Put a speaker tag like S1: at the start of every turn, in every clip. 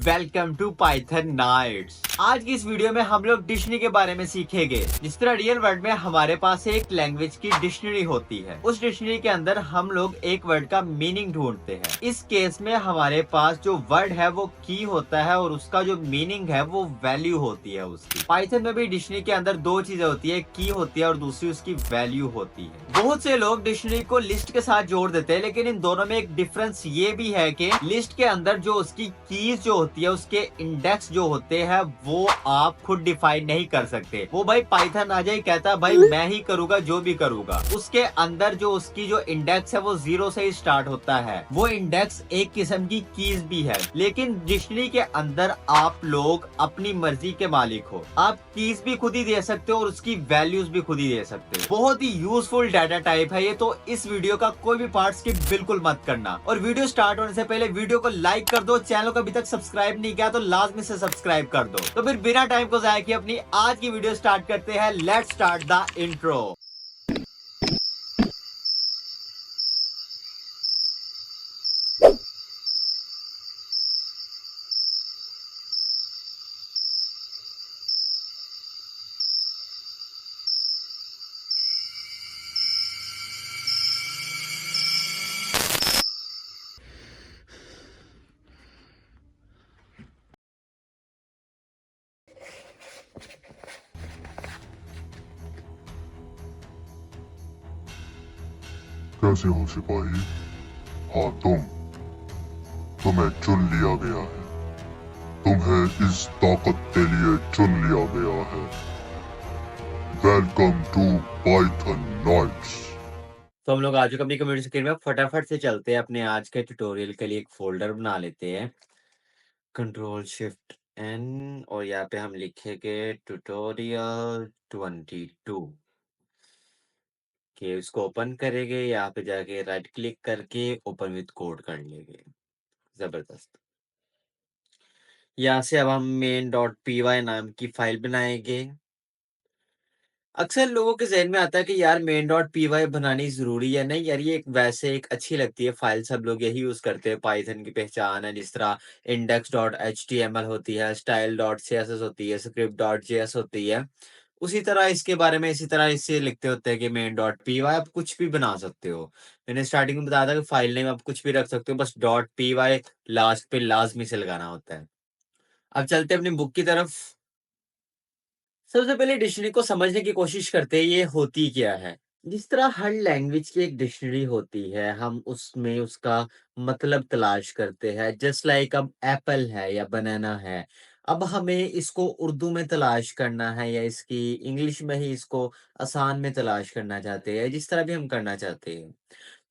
S1: Welcome to Python nights. आज की इस वीडियो में हम लोग डिक्शनरी के बारे में सीखेंगे। जिस तरह रियल वर्ल्ड में हमारे पास एक लैंग्वेज की डिक्शनरी होती है, उस डिक्शनरी के अंदर हम लोग एक वर्ड का मीनिंग ढूंढते हैं। इस केस में हमारे पास जो वर्ड है वो की होता है और उसका जो मीनिंग है वो वैल्यू होती है उसकी। पाइथन में भी डिक्शनरी के अंदर दो चीजें होती है, की होती है और दूसरी उसकी वैल्यू होती है। बहुत से लोग डिक्शनरी को लिस्ट के साथ जोड़ देते हैं, लेकिन इन दोनों में एक डिफरेंस ये भी है कि लिस्ट के अंदर जो उसकी कीज जो होती है, उसके इंडेक्स जो होते हैं वो आप खुद डिफाइन नहीं कर सकते। वो भाई पाइथन आ जाए कहता है भाई मैं ही करूंगा जो भी करूंगा। उसके अंदर जो उसकी जो इंडेक्स है वो 0 से ही स्टार्ट होता है। वो इंडेक्स एक किस्म की कीज भी है, लेकिन डिक्शनरी के अंदर आप लोग अपनी मर्जी के मालिक हो। आप कीज भी खुद ही दे सकते हो और उसकी वैल्यूज भी खुद ही दे सकते हो। बहुत ही यूजफुल डाटा टाइप है ये, तो इस वीडियो का कोई भी पार्ट स्किप बिल्कुल मत करना। और वीडियो स्टार्ट होने से पहले वीडियो को लाइक कर दो। चैनल को अभी तक सब्सक्राइब नहीं किया तो लाजमी से सब्सक्राइब कर दो। तो फिर बिना टाइम को जाया किए अपनी आज की वीडियो स्टार्ट करते हैं। Let's start the intro.
S2: कैसे हो सिपाही? हाँ तुम्हें चुन लिया गया है। तुम्हें इस ताकत के लिए चुन लिया गया है। Welcome to Python nights.
S1: तो हम लोग आज अपनी कम्युनिटी स्क्रीन में फटाफट से चलते हैं। अपने आज के ट्यूटोरियल के लिए एक फोल्डर बना लेते हैं। कंट्रोल शिफ्ट एन और यहाँ पे हम लिखेंगे ट्यूटोरियल 22 कि उसको ओपन करेंगे। यहाँ पे जाके राइट क्लिक करके ओपन विद कोड कर लेंगे। जबरदस्त। यहाँ से अब हम main.py नाम की फाइल बनाएंगे। अक्सर लोगों के ज़हन में आता है कि यार main.py बनानी ज़रूरी है। नहीं यार, ये एक वैसे एक अच्छी लगती है फाइल, सब लोग यही यूज़ करते हैं। पाइथन की पहचान है, जिस तरह index.html होती है, style.css होती है, script.js होती है। उसी तरह इसके बारे में इसी तरह इससे लिखते होते हैं कि main.py आप कुछ भी बना सकते हो। मैंने स्टार्टिंग में बताया था कि फाइल नेम आप कुछ भी रख सकते हो, बस .py लास्ट पे लाज़मी से लगाना होता है। अब चलते हैं अपनी बुक की तरफ। सबसे पहले डिक्शनरी को समझने की कोशिश करते हैं, ये होती क्या है। जिस तरह हर लैंग्वेज की एक डिक्शनरी होती है, हम उसमें उसका मतलब तलाश करते हैं। जस्ट लाइक अब एप्पल है या बनाना है, अब हमें इसको उर्दू में तलाश करना है या इसकी इंग्लिश में ही इसको आसान में तलाश करना चाहते हैं, जिस तरह भी हम करना चाहते हैं।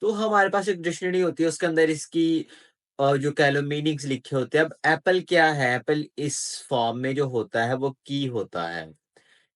S1: तो हमारे पास एक डिक्शनरी होती है, उसके अंदर इसकी जो कह लो मीनिंग्स लिखे होते हैं। अब एप्पल क्या है, एप्पल इस फॉर्म में जो होता है वो की होता है,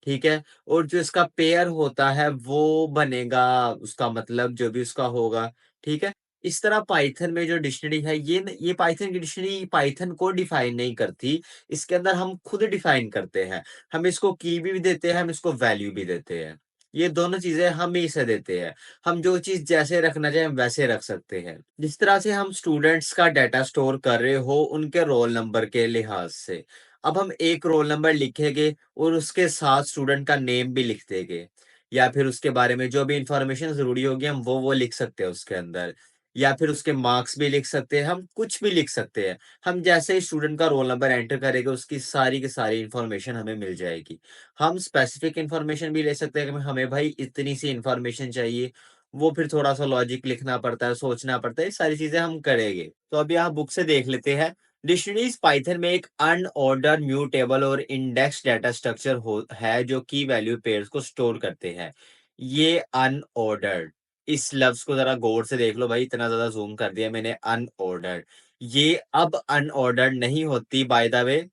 S1: ठीक है? और जो इसका पेयर होता है वो बनेगा उसका मतलब जो भी उसका होगा, ठीक है? इस तरह पाइथन में जो डिक्शनरी है ये पाइथन की डिक्शनरी पाइथन को डिफाइन नहीं करती। इसके अंदर हम खुद डिफाइन करते हैं। हम इसको की भी देते हैं, हम इसको वैल्यू भी देते हैं। ये दोनों चीज़ें हम ही इसे देते हैं। हम जो चीज़ जैसे रखना चाहें हम वैसे रख सकते हैं। जिस तरह से हम स्टूडेंट्स का डाटा स्टोर कर रहे हो उनके रोल नंबर के लिहाज से। अब हम एक रोल नंबर लिखेंगे और उसके साथ स्टूडेंट का नेम भी लिख देंगे, या फिर उसके बारे में जो भी इंफॉर्मेशन ज़रूरी होगी हम वो लिख सकते हैं उसके अंदर, या फिर उसके मार्क्स भी लिख सकते हैं, हम कुछ भी लिख सकते हैं। हम जैसे ही स्टूडेंट का रोल नंबर एंटर करेंगे उसकी सारी की सारी इंफॉर्मेशन हमें मिल जाएगी। हम स्पेसिफिक इंफॉर्मेशन भी ले सकते हैं कि हमें भाई इतनी सी इंफॉर्मेशन चाहिए, वो फिर थोड़ा-सा लॉजिक लिखना पड़ता है, सोचना पड़ता है, ये सारी चीज़ें हम करेंगे। तो अब यहाँ बुक से देख लेते हैं। डिक्शनरीज पाइथन में एक अनऑर्डर्ड म्यूटेबल और इंडेक्स डाटा स्ट्रक्चर है जो की वैल्यू पेयर्स को स्टोर करते हैं। ये अनऑर्डर्ड, इस लफ्ज को जरा गौर से देख लो भाई, इतना ज्यादा जूम कर दिया मैंने। अनऑर्डर्ड, ये अब अनऑर्डर्ड नहीं होती बाय द वे।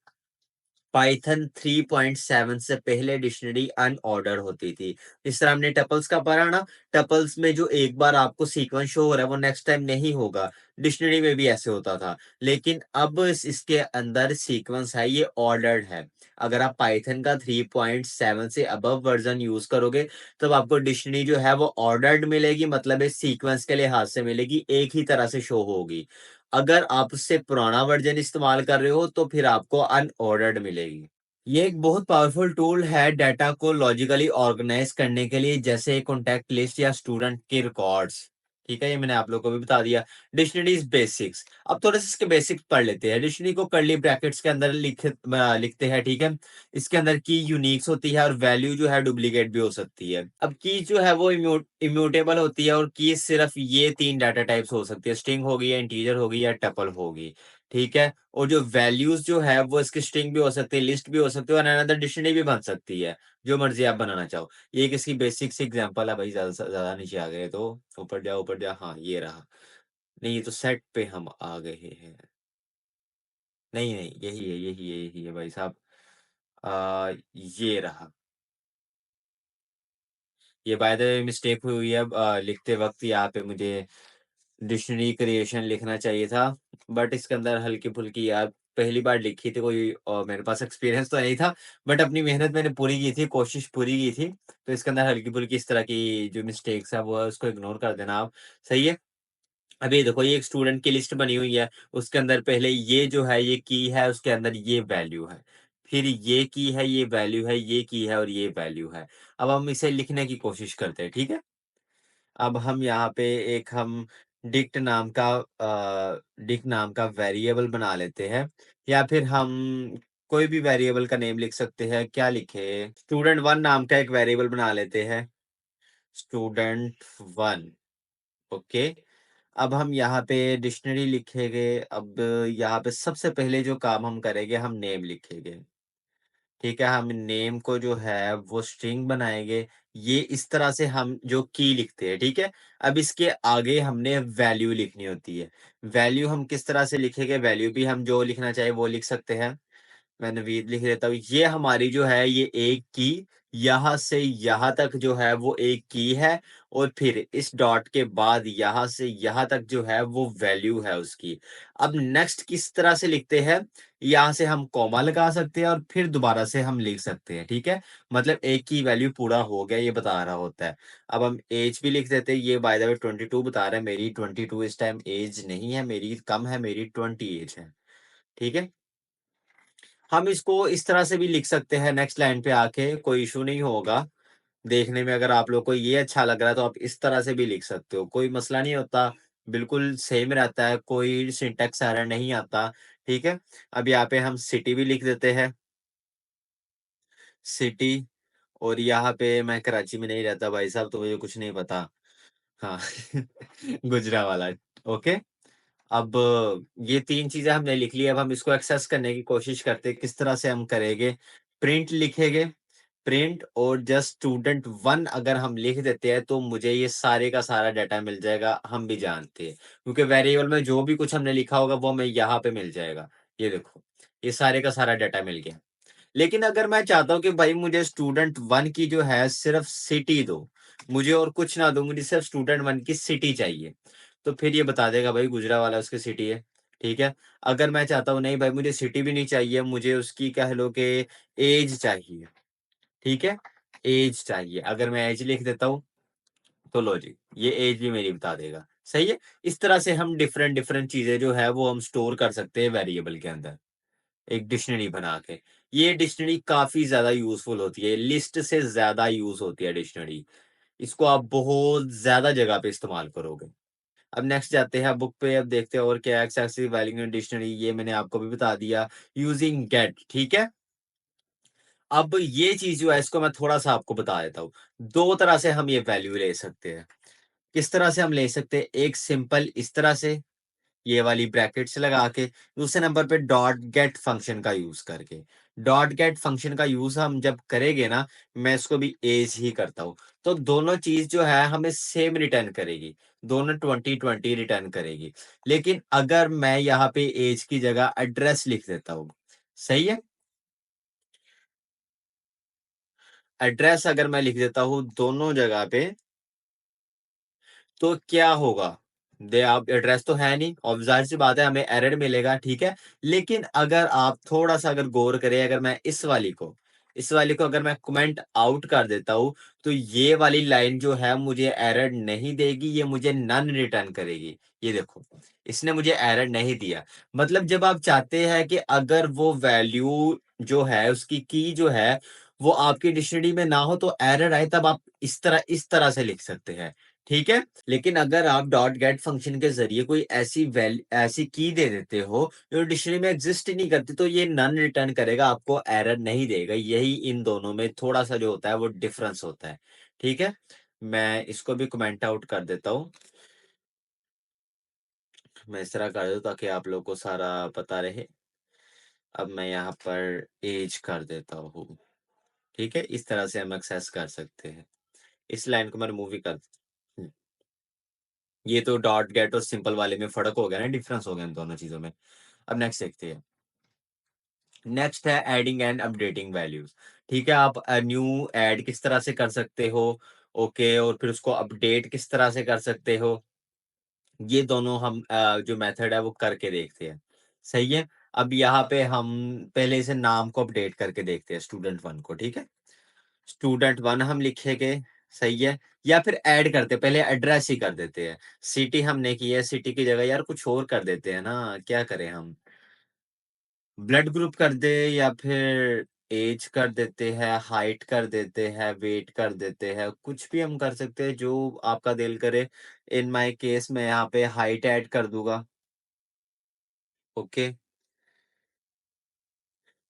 S1: पाइथन 3.7 से पहले डिक्शनरी अनऑर्डर होती थी। इस तरह हमने टपल्स का पढ़ा ना, टपल्स में जो एक बार आपको सीक्वेंस शो हो रहा है वो नेक्स्ट टाइम नहीं होगा। डिक्शनरी में भी ऐसे होता था, लेकिन अब इसके अंदर सीक्वेंस है, ये ऑर्डर्ड है। अगर आप पाइथन का 3.7 से अबव वर्जन यूज करोगे तब आपको डिक्शनरी जो है वो ऑर्डर्ड मिलेगी, मतलब इस सीक्वेंस के लिहाज से मिलेगी, एक ही तरह से शो होगी। अगर आप उससे पुराना वर्ज़न इस्तेमाल कर रहे हो, तो फिर आपको अनऑर्डर्ड मिलेगी। ये एक बहुत पावरफुल टूल है डाटा को लॉजिकली ऑर्गेनाइज करने के लिए, जैसे कॉन्टैक्ट लिस्ट या स्टूडेंट के रिकॉर्ड्स। ठीक है, ये मैंने आप लोगों को भी बता दिया। डिक्शनरीज बेसिक्स, अब थोड़े से इसके बेसिक्स पढ़ लेते हैं। डिक्शनरी को कर्ली ब्रैकेट्स के अंदर लिखते हैं, ठीक है। इसके अंदर की यूनिक्स होती है और वैल्यू जो है डुप्लीकेट भी हो सकती है। अब की जो है वो इम्यूटेबल होती है, और की सिर्फ ये तीन डाटा टाइप्स हो सकती है, स्ट्रिंग होगी या इंटीजर होगी या टपल होगी। ठीक है, और जो वैल्यूज जो है वो इसकी स्ट्रिंग भी हो सकती है, लिस्ट भी हो सकती है, और अनदर डिक्शनरी भी बन सकती है, जो मर्जी आप बनाना चाहो। ये एक इसकी बेसिक सी एग्जांपल है भाई। ज्यादा से ज्यादा नीचे आ गए तो ऊपर जाओ, ऊपर जा। हाँ, ये रहा। नहीं, ये तो सेट पे हम आ गए हैं। नहीं नहीं, यही है, यही है, यही है भाई साहब। ये रहा। ये बाय द वे मिस्टेक हुई है, लिखते वक्त यहाँ पे मुझे डिक्शनरी क्रिएशन लिखना चाहिए था, बट इसके अंदर हल्की-फुल्की यार पहली बार लिखी थी, कोई मेरे पास एक्सपीरियंस तो नहीं था, बट अपनी मेहनत मैंने पूरी की थी, कोशिश पूरी की थी। तो इसके अंदर हल्की-फुल्की इस तरह की जो मिस्टेक्स है वो है, उसको इग्नोर कर देना आप, सही है? अब ये देखो, ये एक स्टूडेंट की लिस्ट बनी हुई है, उसके अंदर पहले ये जो है ये की है, उसके अंदर ये वैल्यू है। फिर ये की है, ये वैल्यू है, ये की है और ये वैल्यू है। अब हम इसे लिखने की कोशिश करते हैं, ठीक है? अब हम यहाँ पे एक हम डिक्ट नाम का डिक्ट नाम का वेरिएबल बना लेते हैं, या फिर हम कोई भी वेरिएबल का नेम लिख सकते हैं। क्या लिखे? स्टूडेंट वन नाम का एक वेरिएबल बना लेते हैं, स्टूडेंट वन। ओके। अब हम यहाँ पे डिक्शनरी लिखेंगे। अब यहाँ पे सबसे पहले जो काम हम करेंगे, हम नेम लिखेंगे। ठीक है, हम नेम को जो है वो स्ट्रिंग बनाएँगे। ये इस तरह से हम जो की लिखते हैं, ठीक है? अब इसके आगे हमने वैल्यू लिखनी होती है। वैल्यू हम किस तरह से लिखेंगे? वैल्यू भी हम जो लिखना चाहें वो लिख सकते हैं। मैं नवीद लिख देता हूँ। ये हमारी जो है ये एक की, यहाँ से यहाँ तक जो है वो एक की है, और फिर इस डॉट के बाद यहाँ से यहाँ तक जो है वो वैल्यू है उसकी। अब नेक्स्ट किस तरह से लिखते हैं? यहाँ से हम कॉमा लगा सकते हैं और फिर दोबारा से हम लिख सकते हैं, ठीक है? मतलब एक की वैल्यू पूरा हो गया, ये बता रहा होता है। अब हम ऐज भी लिख देते हैं। ये बाय द वे 22 बता रहा है, मेरी 22 इस टाइम ऐज नहीं है, मेरी कम है, मेरी 20 ऐज है। ठीक है? हम इसको इस तरह से भी लिख सकते हैं, नेक्स्ट लाइन पे आके कोई इश्यू नहीं होगा। देखने में अगर आप लोग को ये अच्छा लग रहा है तो आप इस तरह से भी लिख सकते हो, कोई मसला नहीं होता, बिल्कुल सेम रहता है, कोई सिंटैक्स एरर नहीं आता, ठीक है? अब यहाँ पे हम सिटी भी लिख देते हैं, सिटी। और यहाँ पे मैं कराची में नहीं रहता भाई साहब, तो मुझे कुछ नहीं पता। हाँ, गुजरांवाला, ओके। अब ये 3 चीज़ें हमने लिख ली, अब हम इसको एक्सेस करने की कोशिश करते हैं, किस तरह से हम करेंगे? प्रिंट लिखेंगे, प्रिंट और जस्ट स्टूडेंट 1 अगर हम लिख देते हैं, तो मुझे ये सारे का सारा डाटा मिल जाएगा, हम भी जानते हैं। क्योंकि वेरिएबल में जो भी कुछ हमने लिखा होगा, वो हमें यहाँ पे मिल जाएगा। ये देखो, ये सारे का सारा डाटा मिल गया। लेकिन अगर मैं चाहता हूँ कि भाई मुझे स्टूडेंट 1 की जो है सिर्फ सिटी दो, मुझे और कुछ ना दो, मुझे सिर्फ स्टूडेंट 1 की सिटी चाहिए, तो फिर ये बता देगा भाई गुजरांवाला उसकी सिटी है, ठीक है? अगर मैं चाहता हूँ नहीं भाई मुझे सिटी भी नहीं चाहिए, मुझे उसकी कह लो कि ऐज चाहिए, ठीक है? ऐज चाहिए, अगर मैं ऐज लिख देता हूँ, तो लो जी, ये ऐज भी मेरी बता देगा, सही है? इस तरह से हम डिफरेंट डिफरेंट चीज़ें जो है वो हम स्टोर कर सकते हैं वेरिएबल के अंदर। एक डिक्शनरी बना के। ये डिक्शनरी काफ़ी ज़्यादा यूज़फुल होती है, लिस्ट से ज़्यादा यूज़ होती है डिक्शनरी। इसको आप बहुत ज़्यादा जगह पे इस्तेमाल करोगे। अब नेक्स्ट जाते हैं बुक पे, अब देखते हैं और क्या है। एक्सेसिव वैल्यू इन डिक्शनरी, ये मैंने आपको भी बता दिया। यूजिंग गेट, ठीक है? अब ये चीज़ जो है इसको मैं थोड़ा-सा आपको बता देता हूँ। 2 तरह से हम ये वैल्यू ले सकते हैं। किस तरह से हम ले सकते हैं? एक सिंपल इस तरह से, ये वाली ब्रैकेट्स लगा के, दूसरे नंबर पे डॉट गेट फंक्शन का यूज़ करके। डॉट गेट फंक्शन का यूज़ हम जब करेंगे ना, मैं इसको भी ऐज ही करता हूँ, तो दोनों चीज़ जो है हमें सेम रिटर्न करेगी, दोनों 20-20 रिटर्न करेगी। लेकिन अगर मैं यहाँ पे ऐज की जगह एड्रेस लिख देता हूँ, सही है? एड्रेस अगर मैं लिख देता हूँ दोनों जगह पे, तो क्या होगा? दे आप एड्रेस तो है नहीं, और ज़ाहिर-सी बात है हमें एरर मिलेगा, ठीक है? लेकिन अगर आप थोड़ा-सा अगर गौर करें, अगर मैं इस वाली को अगर मैं कमेंट आउट कर देता हूँ, तो ये वाली लाइन जो है मुझे एरर नहीं देगी, ये मुझे नन रिटर्न करेगी। ये देखो, इसने मुझे एरर नहीं दिया। मतलब जब आप चाहते हैं कि अगर वो वैल्यू जो है, उसकी की जो है, वो आपकी डिक्शनरी में ना हो तो एरर आए, तब आप इस तरह से लिख सकते हैं, ठीक है? लेकिन अगर आप डॉट गेट फंक्शन के ज़रिए कोई ऐसी की दे देते हो, जो डिक्शनरी में एग्ज़िस्ट ही नहीं करती, तो ये नन रिटर्न करेगा, आपको एरर नहीं देगा। यही इन दोनों में थोड़ा-सा जो होता है, वो डिफरेंस होता है, ठीक है? मैं इसको भी कमेंट आउट कर देता हूँ। मैं इस तरह कर दूँ ताकि आप लोग को सारा पता रहे। अब मैं यहाँ पर ऐज कर देता हूँ, ठीक है? इस तरह से हम एक्सेस कर सकते हैं। इस लाइन को मैं रिमूव ही कर हुँ, ये तो डॉट गेट और सिंपल वाले में फ़र्क हो गया ना, डिफरेंस हो गया इन दोनों चीज़ों में। अब नेक्स्ट देखते हैं। नेक्स्ट है एडिंग एंड अपडेटिंग वैल्यूज़, ठीक है? आप न्यू ऐड किस तरह से कर सकते हो, ओके, और फिर उसको अपडेट किस तरह से कर सकते हो, ये दोनों हम जो मेथड है वो करके देखते हैं, सही है? अब यहाँ पे हम पहले इसे नाम को अपडेट करके देखते हैं, स्टूडेंट 1 को, ठीक है? स्टूडेंट 1 हम लिखेंगे, सही है? या फिर ऐड करते हैं, पहले एड्रेस ही कर देते हैं। सिटी हमने की है, सिटी की जगह यार कुछ और कर देते हैं ना, क्या करें हम? ब्लड ग्रुप कर दे या फिर ऐज कर देते हैं, हाइट कर देते हैं, वेट कर देते हैं, कुछ भी हम कर सकते हैं जो आपका दिल करे। इन माय केस मैं यहाँ पे हाइट ऐड कर दूँगा, ओके।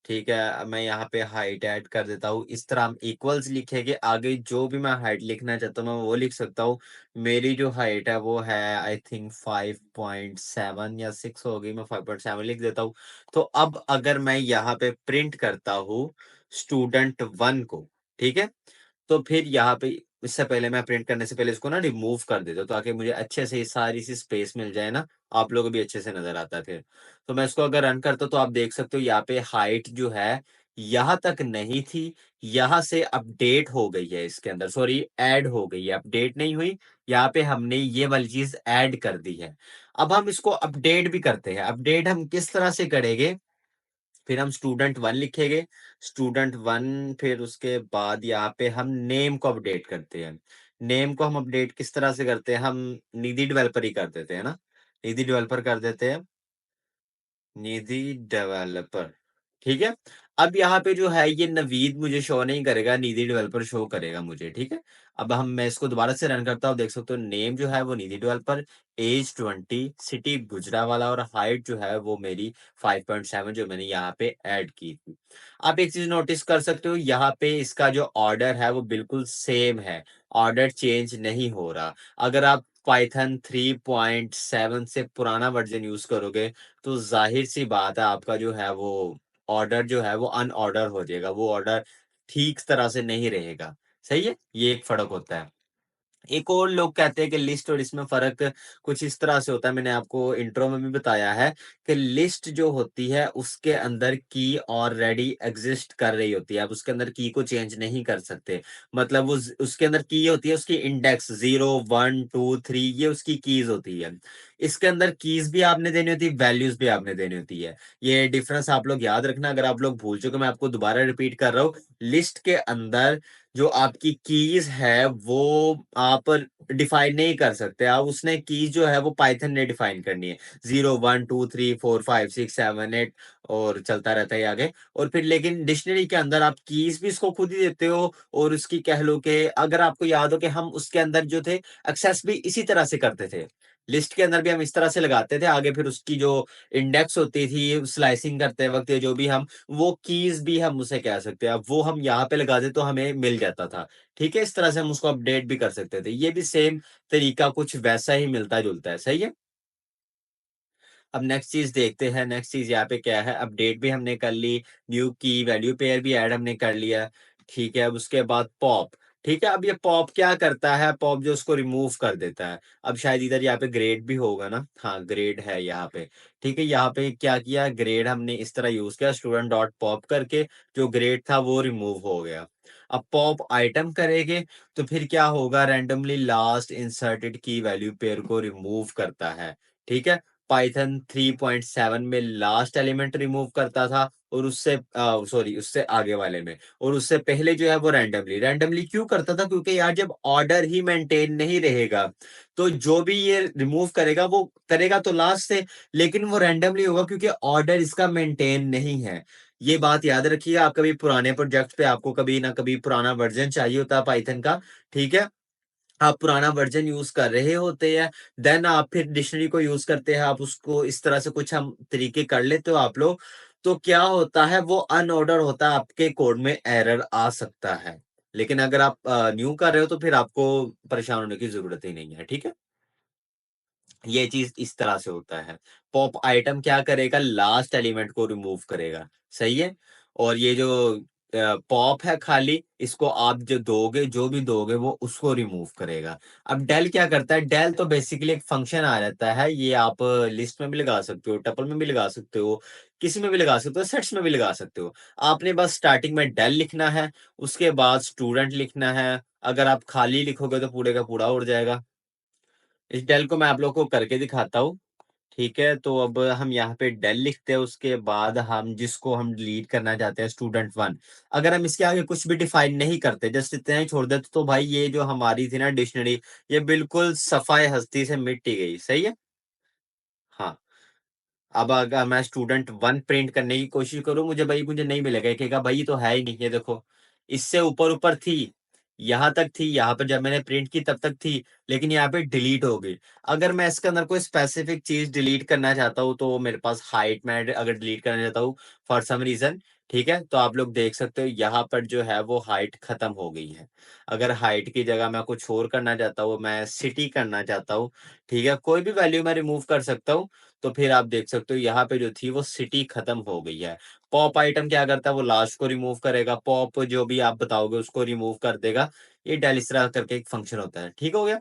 S1: ठीक है, अब मैं यहाँ पे हाइट ऐड कर देता हूँ। इस तरह हम इक्वल्स लिखेंगे, आगे जो भी मैं हाइट लिखना चाहता हूँ, मैं वो लिख सकता हूँ। मेरी जो हाइट है वो है आई थिंक 5.7 या 6 होगी, मैं 5.7 लिख देता हूँ। तो अब अगर मैं यहाँ पे प्रिंट करता हूँ स्टूडेंट 1 को, ठीक है? तो फिर यहाँ पे इससे पहले मैं प्रिंट करने से पहले इसको ना रिमूव कर देता हूँ, ताकि मुझे अच्छे से ये सारी-सी स्पेस मिल जाए ना, आप लोगों को भी अच्छे से नज़र आता है फिर। तो मैं इसको अगर रन करता हूँ तो आप देख सकते हो यहाँ पे हाइट जो है, यहाँ तक नहीं थी, यहाँ से अपडेट हो गई है इसके अंदर, सॉरी ऐड हो गई है, अपडेट नहीं हुई, यहाँ पे हमने ये वाली चीज़ ऐड कर दी है। अब हम इसको अपडेट भी करते हैं, अपडेट हम किस तरह से करेंगे? फिर हम स्टूडेंट 1 लिखेंगे, स्टूडेंट 1 फिर उसके बाद यहाँ पे हम नेम को अपडेट करते हैं। नेम को हम अपडेट किस तरह से करते हैं? हम निधि डेवलपर ही कर देते हैं ना? निधि डेवलपर कर देते हैं। निधि डेवलपर, ठीक है? अब यहाँ पे जो है ये नवीद मुझे शो नहीं करेगा, निधि डेवलपर शो करेगा मुझे, ठीक है? अब मैं इसको दोबारा से रन करता हूँ, देख सकते हो नेम जो है वो निधि डेवलपर, ऐज 20, सिटी गुजरावाला और हाइट जो है वो मेरी 5.7 जो मैंने यहाँ पे ऐड की थी। आप एक चीज़ नोटिस कर सकते हो, यहाँ पे इसका जो ऑर्डर है वो बिल्कुल सेम है, ऑर्डर चेंज नहीं हो रहा। अगर आप पाइथन 3.7 से पुराना वर्ज़न यूज़ करोगे तो ज़ाहिर-सी बात है आपका जो है वो ऑर्डर जो है वो अनऑर्डर हो जाएगा, वो ऑर्डर ठीक तरह से नहीं रहेगा, सही है? ये एक फ़र्क होता है। एक और लोग कहते हैं कि लिस्ट और इसमें फ़र्क कुछ इस तरह से होता है, मैंने आपको इंट्रो में भी बताया है कि लिस्ट जो होती है उसके अंदर की ऑलरेडी एग्ज़िस्ट कर रही होती है, आप उसके अंदर की को चेंज नहीं कर सकते। मतलब उसके अंदर की होती है, उसकी इंडेक्स 0, 1, 2, 3 ये उसकी कीज़ होती है। इसके अंदर कीज़ भी आपने देनी होती है, वैल्यूज़ भी आपने देनी होती है। ये डिफ़रेंस आप लोग याद रखना, अगर आप लोग भूल चुके, मैं आपको दोबारा रिपीट कर रहा हूँ। लिस्ट के अंदर जो आपकी कीज़ है वो आप डिफाइन नहीं कर सकते। आप उसने कीज़ जो है वो पाइथन ने डिफाइन करनी है। 0, 1, 2, 3, 4, 5, 6, 7, 8 और चलता रहता है आगे। और फिर लेकिन डिक्शनरी के अंदर आप कीज़ भी इसको खुद ही देते हो, और उसकी कह लो कि अगर आपको याद हो कि हम उसके अंदर जो थे एक्सेस भी इसी तरह से करते थे। लिस्ट के अंदर भी हम इस तरह से लगाते थे, आगे फिर उसकी जो इंडेक्स होती थी स्लाइसिंग करते वक़्त, या जो भी हम वो कीज़ भी हम उसे कह सकते हैं। अब वो हम यहाँ पे लगा दें तो हमें मिल जाता था। ठीक है? इस तरह से हम उसको अपडेट भी कर सकते थे। ये भी सेम तरीका कुछ वैसा ही मिलता-जुलता है। सही है? अब नेक्स्ट चीज़ देखते हैं, नेक्स्ट चीज़ यहाँ पे क्या है, अपडेट भी हमने कर ली, न्यू की वैल्यू पेयर भी ऐड हमने कर लिया, ठीक है? अब उसके बाद पॉप, ठीक है? अब ये पॉप क्या करता है, पॉप जो उसको रिमूव कर देता है। अब शायद इधर यहाँ पे ग्रेड भी होगा ना? हाँ, ग्रेड है यहाँ पे, ठीक है? यहाँ पे क्या किया, ग्रेड हमने इस तरह यूज़ किया, स्टूडेंट डॉट पॉप करके जो ग्रेड था वो रिमूव हो गया। अब पॉप आइटम करेंगे, तो फिर क्या होगा, रैंडमली लास्ट इंसर्टेड की वैल्यू पेयर को रिमूव करता है, ठीक है? पाइथन 3.7 में लास्ट एलिमेंट रिमूव करता था, और उससे सॉरी उससे आगे वाले में, और उससे पहले जो है वो रैंडमली। रैंडमली क्यों करता था? क्योंकि यार जब ऑर्डर ही मेंटेन नहीं रहेगा, तो जो भी ये रिमूव करेगा वो करेगा तो लास्ट से, लेकिन वो रैंडमली होगा क्योंकि ऑर्डर इसका मेंटेन नहीं है। ये बात याद रखिएगा। आप कभी पुराने प्रोजेक्ट पे आपको कभी ना कभी पुराना वर्जन चाहिए होता है पाइथन का, ठीक है? आप पुराना वर्जन यूज कर रहे होते हैं, देन आप फिर डिक्शनरी को यूज करते हैं, आप उसको इस तरह से कुछ हम तरीके कर लेते हो आप लोग, तो क्या होता है वो अनऑर्डर होता है, आपके कोड में एरर आ सकता है। लेकिन अगर आप न्यू कर रहे हो तो फिर आपको परेशान होने की जरूरत ही नहीं है, ठीक है? ये चीज इस तरह से होता है। पॉप आइटम क्या करेगा? लास्ट एलिमेंट को रिमूव करेगा, सही है। और ये जो पॉप है खाली, इसको आप जो दोगे, जो भी दोगे वो उसको रिमूव करेगा। अब डेल क्या करता है? डेल तो बेसिकली एक फंक्शन आ जाता है, ये आप लिस्ट में भी लगा सकते हो, टपल में भी लगा सकते हो, किसी में भी लगा सकते हो, सेट्स में भी लगा सकते हो। आपने बस स्टार्टिंग में डेल लिखना है, उसके बाद स्टूडेंट लिखना है। अगर आप खाली लिखोगे तो पूरे का पूरा उड़ जाएगा। इस डेल को मैं आप लोग को करके दिखाता हूँ, ठीक है? तो अब हम यहाँ पे डेल लिखते हैं, उसके बाद हम जिसको हम डिलीट करना चाहते हैं स्टूडेंट 1, अगर हम इसके आगे कुछ भी डिफाइन नहीं करते, जस्ट इतना ही छोड़ देते, तो भाई ये जो हमारी थी ना डिक्शनरी, ये बिल्कुल सफाई हस्ती से मिट ही गई, सही है। हाँ। अब अगर मैं स्टूडेंट 1 प्रिंट करने की कोशिश करूं, मुझे नहीं मिलेगा, ये कहेगा भाई ये तो है ही नहीं, ये देखो इससे ऊपर ऊपर थी, यहाँ तक थी, यहाँ पर जब मैंने प्रिंट की तब तक थी, लेकिन यहाँ पे डिलीट हो गई। अगर मैं इसके अंदर कोई स्पेसिफिक चीज डिलीट करना चाहता हूँ, तो मेरे पास हाइट में अगर डिलीट करना चाहता हूँ फॉर सम रीजन, ठीक है, तो आप लोग देख सकते हो यहाँ पर जो है वो हाइट खत्म हो गई है। अगर हाइट की जगह मैं कुछ और करना चाहता हूँ, मैं सिटी करना चाहता हूँ, ठीक है, कोई भी वैल्यू मैं रिमूव कर सकता हूँ, तो फिर आप देख सकते हो यहाँ पे जो थी वो सिटी खत्म हो गई है। पॉप आइटम क्या करता है? वो लास्ट को रिमूव करेगा, पॉप जो भी आप बताओगे उसको रिमूव कर देगा। ये डेल इस तरह करके एक फंक्शन होता है, ठीक हो गया।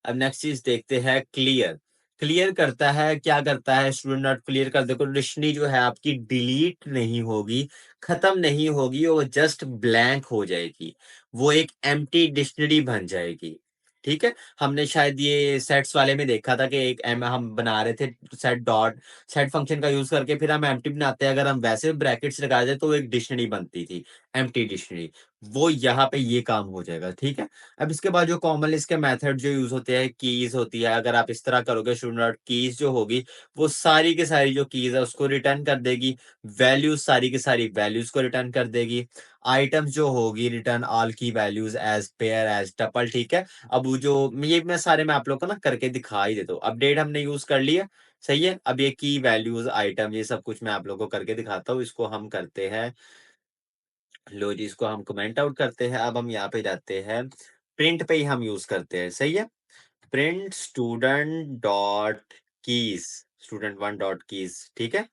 S1: अब नेक्स्ट चीज देखते हैं, क्लियर। क्लियर करता है, क्या करता है? स्टूडेंट डॉट क्लियर कर देखो, डिक्शनरी जो है आपकी डिलीट नहीं होगी, खत्म नहीं होगी, वो जस्ट ब्लैंक हो जाएगी, वो एक एम्प्टी डिक्शनरी बन जाएगी, ठीक है। हमने शायद ये सेट्स वाले में देखा था कि एक एम हम बना रहे थे, सेट फंक्शन का यूज करके फिर हम एम्प्टी बनाते हैं, अगर हम वैसे ब्रैकेट्स लगा दें तो एक डिक्शनरी बनती थी, एम्प्टी डिक्शनरी। वो यहाँ पे ये काम हो जाएगा, ठीक है। अब इसके बाद जो कॉमन इसके मेथड जो यूज होते हैं, कीज होती है, अगर आप इस तरह करोगे स्टूडेंट डॉट कीज जो होगी, वो सारी की सारी जो कीज है उसको रिटर्न कर देगी, वैल्यूज सारी की सारी वैल्यूज को रिटर्न कर देगी, आइटम्स जो होगी रिटर्न ऑल की values as pair as tuple, ठीक है। अब वो जो ये मैं सारे मैं आप लोग को ना करके दिखा ही देता हूँ, अपडेट हमने यूज कर लिया, सही है। अब ये की वैल्यूज आइटम ये सब कुछ मैं आप लोगों को करके दिखाता हूँ, इसको हम करते हैं, लो जी, इसको हम कमेंट आउट करते हैं। अब हम यहाँ पे जाते हैं, प्रिंट पे ही हम यूज करते हैं, सही है। Print student dot keys, student 1 dot keys, ठीक है।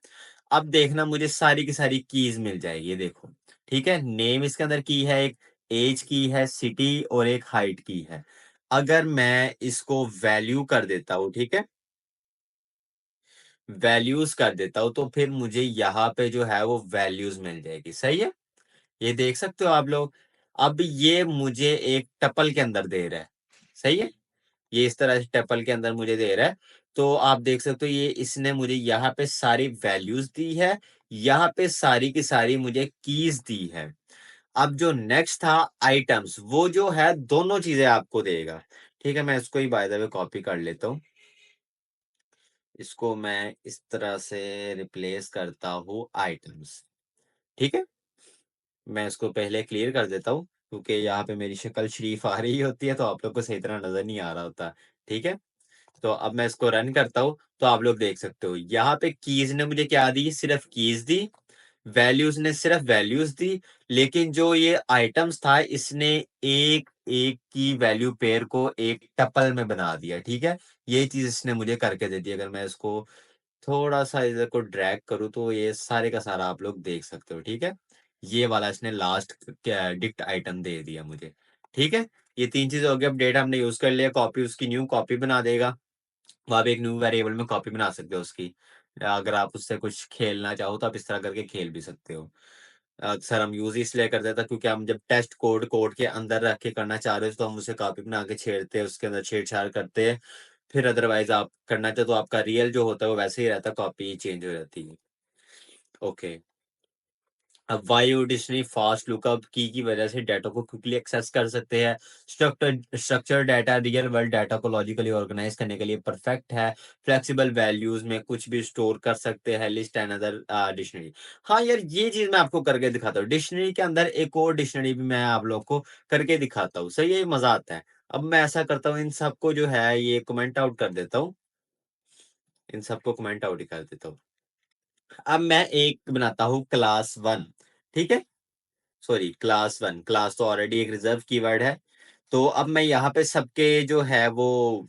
S1: अब देखना मुझे सारी की सारी कीज मिल जाएगी, ये देखो, ठीक है। नेम इसके अंदर की है, एक एज की है, सिटी और एक हाइट की है। अगर मैं इसको वैल्यू कर देता हूँ, ठीक है, वैल्यूज कर देता हूँ, तो फिर मुझे यहाँ पे जो है वो वैल्यूज मिल जाएगी, सही है। ये देख सकते हो आप लोग। अब ये मुझे एक टपल के अंदर दे रहा है, सही है। ये इस तरह से टपल के अंदर मुझे दे रहा है, तो आप देख सकते हो ये इसने मुझे यहाँ पे सारी वैल्यूज दी है, यहाँ पे सारी की सारी मुझे कीज दी है। अब जो नेक्स्ट था आइटम्स, वो जो है दोनों चीजें आपको देगा, ठीक है। मैं इसको ही बाय द वे कॉपी कर लेता हूँ, इसको मैं इस तरह से रिप्लेस करता हूँ आइटम्स, ठीक है। मैं इसको पहले क्लियर कर देता हूँ, क्योंकि यहाँ पे मेरी शक्ल शरीफ आ रही होती है तो आप लोग को सही तरह नजर नहीं आ रहा होता, ठीक है। तो अब मैं इसको रन करता हूँ, तो आप लोग देख सकते हो यहाँ पे कीज ने मुझे क्या दी? सिर्फ कीज दी। वैल्यूज ने सिर्फ वैल्यूज दी। लेकिन जो ये आइटम्स था, इसने एक एक की वैल्यू पेयर को एक टपल में बना दिया, ठीक है। ये चीज इसने मुझे करके दे दी। अगर मैं इसको थोड़ा सा इधर को ड्रैग करूँ, तो ये सारे का सारा आप लोग देख सकते हो, ठीक है। ये वाला इसने लास्ट डिक्ट आइटम दे दिया मुझे, ठीक है। ये तीन चीजें हो गई। अपडेट हमने यूज कर लिया, कॉपी उसकी न्यू कॉपी बना देगा। वो आप एक न्यू वेरिएबल में कॉपी बना सकते हो उसकी। अगर आप उससे कुछ खेलना चाहो तो आप इस तरह करके खेल भी सकते हो। अक्सर हम यूज इसलिए करते थे क्योंकि हम जब टेस्ट कोड कोड के अंदर रख के करना चाह रहे हो, तो हम उसे कॉपी बना के छेड़ते हैं, उसके अंदर छेड़छाड़ करते हैं। फिर अदरवाइज आप करना चाहते तो आपका रियल जो होता है वो वैसे ही रहता है, कॉपी चेंज हो जाती है। ओके। अब वायु डिक्शनरी फास्ट लुकअप की वजह से डाटा को क्विकली एक्सेस कर सकते हैं। Structure data real world data को लॉजिकली ऑर्गेनाइज करने के लिए परफेक्ट है। फ्लेक्सिबल वैल्यूज में कुछ भी स्टोर कर सकते हैं। List and other dictionary. हाँ यार, ये चीज मैं आपको करके दिखाता हूँ। डिक्शनरी के अंदर एक और डिक्शनरी भी मैं आप लोग को करके दिखाता हूँ। सही है, मजा आता है। अब मैं ऐसा करता हूँ, इन सबको जो है ये कमेंट आउट कर देता हूँ। इन सबको कमेंट आउट ही कर देता हूँ। अब मैं एक बनाता हूँ क्लास वन। ठीक है, सॉरी क्लास वन। क्लास तो ऑलरेडी एक रिजर्व कीवर्ड है। तो अब मैं यहाँ पे सबके जो है वो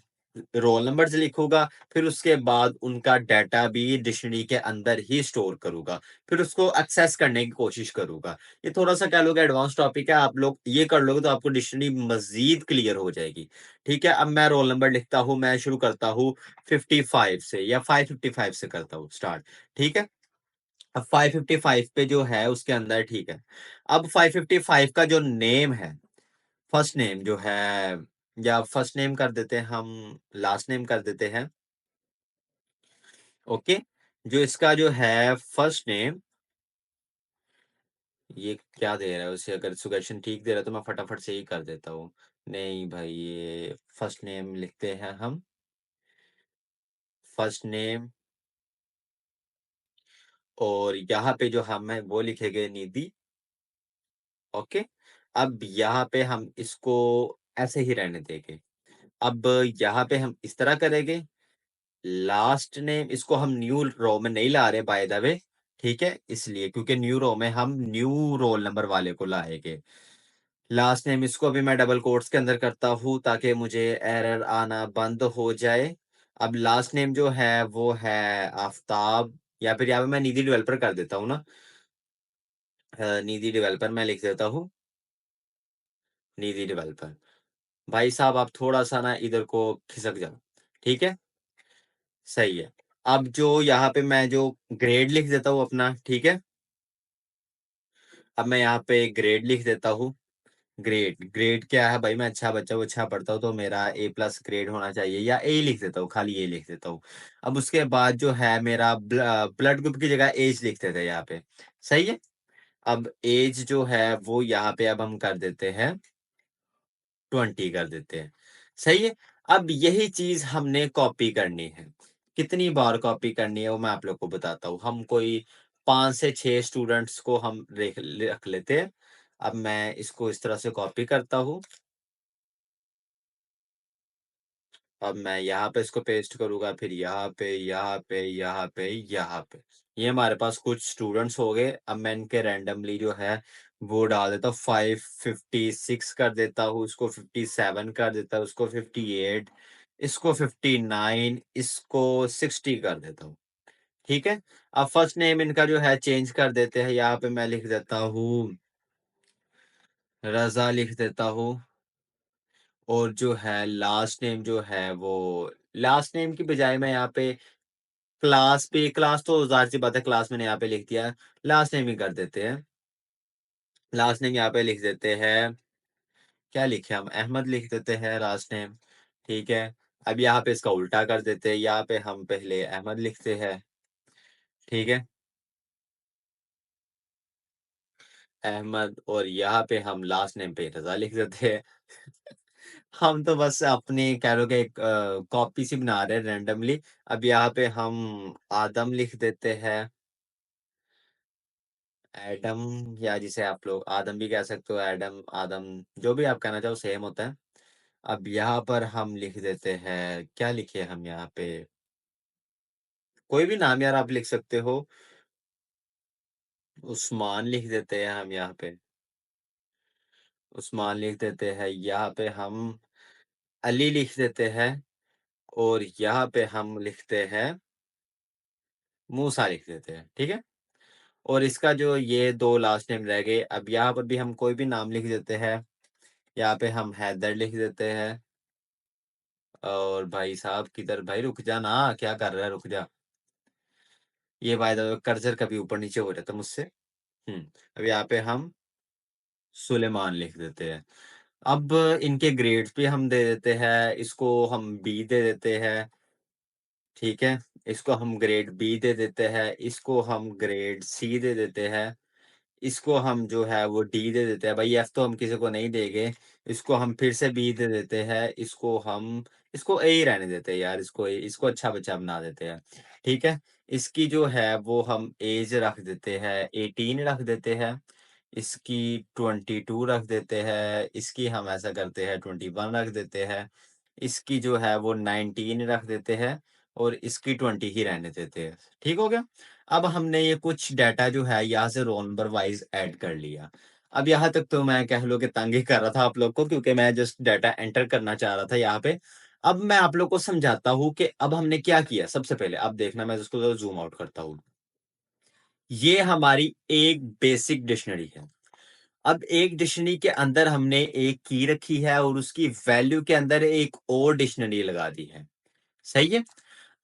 S1: रोल नंबर्स लिखूंगा। फिर उसके बाद उनका डाटा भी डिक्शनरी के अंदर ही स्टोर करूंगा। फिर उसको एक्सेस करने की कोशिश करूंगा। ये थोड़ा सा कह लोगे एडवांस टॉपिक है, आप लोग ये कर लोगे तो आपको डिक्शनरी मजीद क्लियर हो जाएगी। ठीक है, अब मैं रोल नंबर लिखता हूँ। मैं शुरू करता हूँ 55 से, या 555 से करता हूँ स्टार्ट। ठीक है, अब 555 पे जो है उसके अंदर, ठीक है। अब 555 का जो नेम है, फर्स्ट नेम जो है, या फर्स्ट नेम कर देते हैं हम, लास्ट नेम कर देते हैं। ओके, जो इसका जो है फर्स्ट नेम, ये क्या दे रहा है उसे, अगर सुगेशन ठीक दे रहा है तो मैं फटाफट से ही कर देता हूँ। नहीं भाई, ये फर्स्ट नेम लिखते हैं हम। फर्स्ट नेम, और यहाँ पे जो हम है वो लिखेंगे निधि। ओके, अब यहाँ पे हम इसको ऐसे ही रहने देंगे। अब यहाँ पे हम इस तरह करेंगे। लास्ट नेम इसको हम न्यू रो में नहीं ला रहे बाय द वे। ठीक है, इसलिए क्योंकि न्यू रो में हम न्यू रोल नंबर वाले को लाएंगे। लास्ट नेम इसको अभी मैं डबल कोट्स के अंदर करता हूँ ताकि मुझे एरर आना बंद हो जाए। अब लास्ट नेम जो है वो है आफ्ताब, या फिर यहाँ पे मैं निधि डेवलपर कर देता हूँ ना। निधि डेवलपर मैं लिख देता हूँ। निधि डेवलपर। भाई साहब, आप थोड़ा सा ना इधर को खिसक जाओ। ठीक है, सही है। अब जो यहाँ पे मैं जो ग्रेड लिख देता हूँ अपना। ठीक है, अब मैं यहाँ पे ग्रेड लिख देता हूँ। ग्रेड, ग्रेड क्या है भाई, मैं अच्छा बच्चा हूँ, अच्छा पढ़ता हूँ, तो मेरा ए प्लस ग्रेड होना चाहिए, या ए लिख देता हूँ, खाली ए लिख देता हूँ। अब उसके बाद जो है मेरा ब्लड ग्रुप की जगह एज लिख देते हैं यहाँ पे। सही है। अब एज जो है वो यहाँ पे अब हम कर देते हैं 20 कर देते हैं। सही है। अब यही चीज हमने कॉपी करनी है। कितनी बार कॉपी करनी है वो मैं आप लोग को बताता हूँ। हम कोई 5 से 6 स्टूडेंट्स को हम रख लेते हैं। अब मैं इसको इस तरह से कॉपी करता हूँ। अब मैं यहाँ पे इसको पेस्ट करूंगा, फिर यहाँ पे, यहाँ पे, यहाँ पे, यहाँ पे। ये हमारे पास कुछ स्टूडेंट्स हो गए। अब मैं इनके रैंडमली जो है वो डाल देता हूँ। 556 कर देता हूँ, इसको 57 कर देता हूँ, इसको 58, इसको 59, इसको 60 कर देता हूँ। ठीक है। अब फर्स्ट नेम इनका जो है चेंज कर देते हैं। यहाँ पे मैं लिख देता हूँ रजा, लिख देता हूँ। और जो है लास्ट नेम जो है वो, लास्ट नेम की बजाय मैं यहाँ पे क्लास तो ज़ाहिर सी बात है, क्लास मैंने यहाँ पे लिख दिया है। लास्ट नेम ही कर देते हैं। लास्ट नेम यहाँ पे लिख देते हैं, क्या लिखे हम, अहमद लिख देते हैं लास्ट नेम। ठीक है। अब यहाँ पे इसका उल्टा कर देते हैं, यहाँ पे हम पहले अहमद लिखते हैं। ठीक है, अहमद, और यहाँ पे हम लास्ट नेम पे रजा लिख देते हैं। हम तो बस अपनी कह लो कि एक कॉपी सी बना रहे हैं रैंडमली। अब यहाँ पे हम आदम लिख देते हैं। एडम, या जिसे आप लोग आदम भी कह सकते हो, एडम, आदम, जो भी आप कहना चाहो सेम होता है। अब यहाँ पर हम लिख देते हैं, क्या लिखे हम यहाँ पे, कोई भी नाम यार आप लिख सकते हो। उस्मान लिख देते हैं हम यहाँ पे। उस्मान लिख देते हैं, यहाँ पे हम अली लिख देते हैं। और यहाँ पे हम लिखते हैं मूसा लिख देते हैं। ठीक है। और इसका जो ये दो लास्ट नेम रह गए, अब यहाँ पर भी हम कोई भी नाम लिख देते हैं। यहाँ पे हम हैदर लिख देते हैं। और भाई साहब किधर, भाई रुक जा ना, क्या कर रहा है, रुक जा। ये बाय द वे कर्सर कभी ऊपर नीचे हो जाता है मुझसे। अब यहाँ पे हम सुलेमान लिख देते हैं। अब इनके ग्रेड्स भी हम दे देते हैं, इसको हम बी दे देते हैं। ठीक है, इसको हम ग्रेड बी दे देते हैं, इसको हम ग्रेड सी दे देते हैं, इसको हम जो है वो डी दे देते हैं। भाई एफ तो हम किसी को नहीं देंगे। इसको हम फिर से बी दे देते हैं, इसको ए ही रहने देते हैं यार, इसको अच्छा बच्चा बना देते हैं। ठीक है? इसकी जो है वो हम एज रख देते हैं 18 रख देते हैं, इसकी 22 रख देते हैं, इसकी हम ऐसा करते हैं 21 रख देते हैं, इसकी जो है वो 19 रख देते हैं और इसकी 20 ही रहने देते हैं। ठीक हो गया? अब हमने ये कुछ डाटा जो है यहाँ से रोल नंबर वाइज ऐड कर लिया। अब यहाँ तक तो मैं कह लो कि तंग ही कर रहा था आप लोग को, क्योंकि मैं जस्ट डाटा एंटर करना चाह रहा था यहाँ पे। अब मैं आप लोग को समझाता हूँ कि अब हमने क्या किया। सबसे पहले अब देखना, मैं इसको जूम आउट करता हूँ। ये हमारी एक बेसिक डिक्शनरी है। अब एक डिक्शनरी के अंदर हमने एक की रखी है और उसकी वैल्यू के अंदर एक और डिक्शनरी लगा दी है। सही है?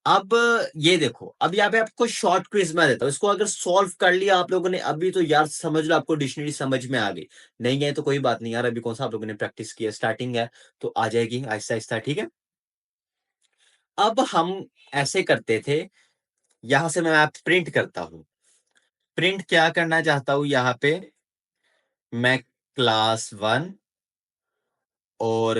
S1: अब ये देखो, अब यहाँ पे आपको शॉर्ट क्विज में देता हूँ। इसको अगर सॉल्व कर लिया आप लोगों ने अभी, तो यार समझ लो आपको डिक्शनरी समझ में आ गई। नहीं गए तो कोई बात नहीं यार, अभी कौन सा आप लोगों ने प्रैक्टिस किया, स्टार्टिंग है तो आ जाएगी आहिस्ता आहिस्ता। ठीक है? अब हम ऐसे करते थे, यहां से मैं प्रिंट करता हूं। प्रिंट क्या करना चाहता हूं यहाँ पे, मैं क्लास 1 और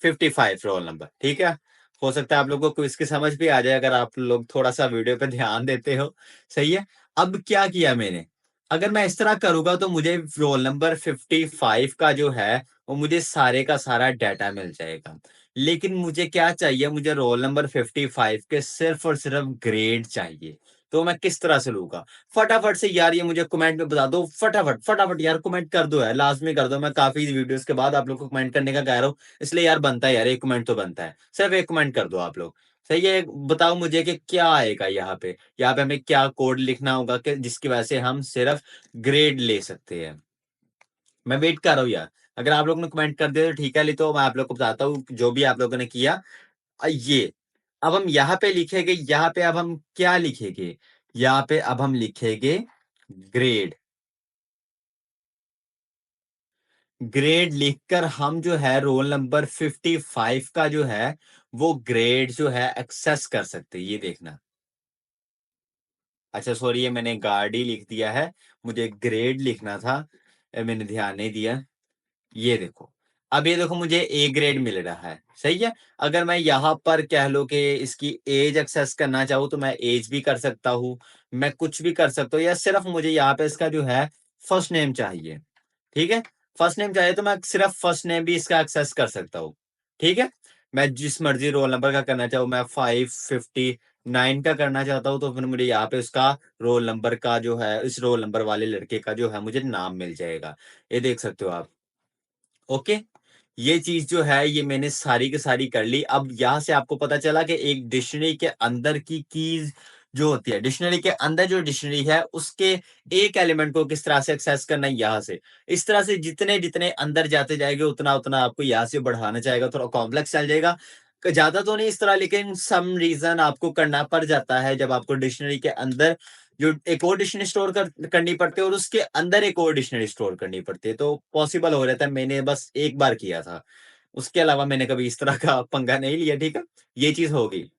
S1: 55 रोल नंबर। ठीक है? हो सकता है आप लोगों को इसकी समझ भी आ जाए अगर आप लोग थोड़ा सा वीडियो पे ध्यान देते हो। सही है? अब क्या किया मैंने, अगर मैं इस तरह करूंगा तो मुझे रोल नंबर 55 का जो है वो मुझे सारे का सारा डाटा मिल जाएगा। लेकिन मुझे क्या चाहिए, मुझे रोल नंबर 55 के सिर्फ और सिर्फ ग्रेड चाहिए। तो मैं किस तरह से लूंगा? फटाफट से यार ये मुझे कमेंट में बता दो, फटाफट फटाफट यार कमेंट कर दो यार, लाजमी कर दो। मैं काफी वीडियोस के बाद आप लोग को कमेंट करने का कह रहा हूँ, इसलिए यार बनता है यार, एक कमेंट तो बनता है। सिर्फ एक कमेंट कर दो आप लोग। सही है? बताओ मुझे कि क्या आएगा यहाँ पे, यहाँ पे हमें क्या कोड लिखना होगा कि जिसकी वजह से हम सिर्फ ग्रेड ले सकते हैं। मैं वेट कर रहा हूँ यार, अगर आप लोगों ने कमेंट कर दिया तो ठीक है, नहीं तो मैं आप लोग को बताता हूँ जो भी आप लोगों ने किया। ये अब हम यहाँ पे लिखेंगे, यहाँ पे अब हम क्या लिखेंगे, यहाँ पे अब हम लिखेंगे ग्रेड। ग्रेड लिखकर हम जो है रोल नंबर 55 का जो है वो ग्रेड जो है एक्सेस कर सकते हैं। ये देखना, अच्छा सॉरी, ये मैंने गाड़ी लिख दिया है, मुझे ग्रेड लिखना था, मैंने ध्यान नहीं दिया। ये देखो, अब ये देखो मुझे ए ग्रेड मिल रहा है। सही है? अगर मैं यहाँ पर कह लो कि इसकी एज एक्सेस करना चाहूँ तो मैं एज भी कर सकता हूँ, मैं कुछ भी कर सकता हूँ, या सिर्फ मुझे यहाँ पे इसका जो है फर्स्ट नेम चाहिए। ठीक है? फर्स्ट नेम चाहिए तो मैं सिर्फ फर्स्ट नेम भी इसका एक्सेस कर सकता हूँ। ठीक है? मैं जिस मर्जी रोल नंबर का करना चाहूँ, मैं 559 का करना चाहता हूँ तो फिर मुझे यहाँ पे उसका रोल नंबर का जो है, इस रोल नंबर वाले लड़के का जो है मुझे नाम मिल जाएगा। ये देख सकते हो आप। ओके? ये चीज जो है ये मैंने सारी की सारी कर ली। अब यहां से आपको पता चला कि एक डिक्शनरी के अंदर की कीज जो होती है, डिक्शनरी के अंदर जो डिक्शनरी है उसके एक एलिमेंट को किस तरह से एक्सेस करना है यहाँ से। इस तरह से जितने जितने अंदर जाते जाएंगे उतना उतना आपको यहाँ से बढ़ाना चाहेगा, थोड़ा कॉम्प्लेक्स चल जाएगा। ज्यादा तो नहीं इस तरह, लेकिन सम रीजन आपको करना पड़ जाता है जब आपको डिक्शनरी के अंदर जो एक और डिक्शनरी स्टोर करनी पड़ती है और उसके अंदर एक और डिक्शनरी स्टोर करनी पड़ती है, तो पॉसिबल हो रहता है। मैंने बस एक बार किया था, उसके अलावा मैंने कभी इस तरह का पंगा नहीं लिया। ठीक है? ये चीज होगी।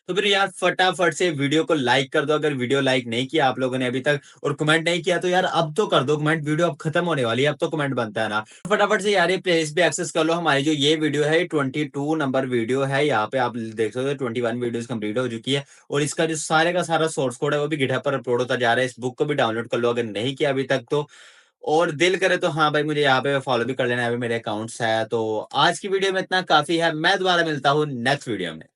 S1: तो फिर यार फटाफट से वीडियो को लाइक कर दो अगर वीडियो लाइक नहीं किया आप लोगों ने अभी तक, और कमेंट नहीं किया तो यार अब तो कर दो कमेंट, वीडियो अब खत्म होने वाली है, अब तो कमेंट बनता है ना। फटाफट से यार ये प्लेलिस्ट भी एक्सेस कर लो। हमारी जो ये वीडियो है 22 नंबर वीडियो है, यहाँ पे आप देख सकते हो 21 वीडियोस कंप्लीट हो चुकी है, और इसका जो सारे का सारा सोर्स कोड है वो भी गिटहब पर अपलोड होता जा रहा है। इस बुक को भी डाउनलोड कर लो अगर नहीं किया अभी तक तो। और दिल करे तो हाँ भाई मुझे यहाँ पे फॉलो भी कर लेना है, अभी मेरे अकाउंट्स है। तो आज की वीडियो में इतना काफी है, मैं दोबारा मिलता हूँ नेक्स्ट वीडियो में।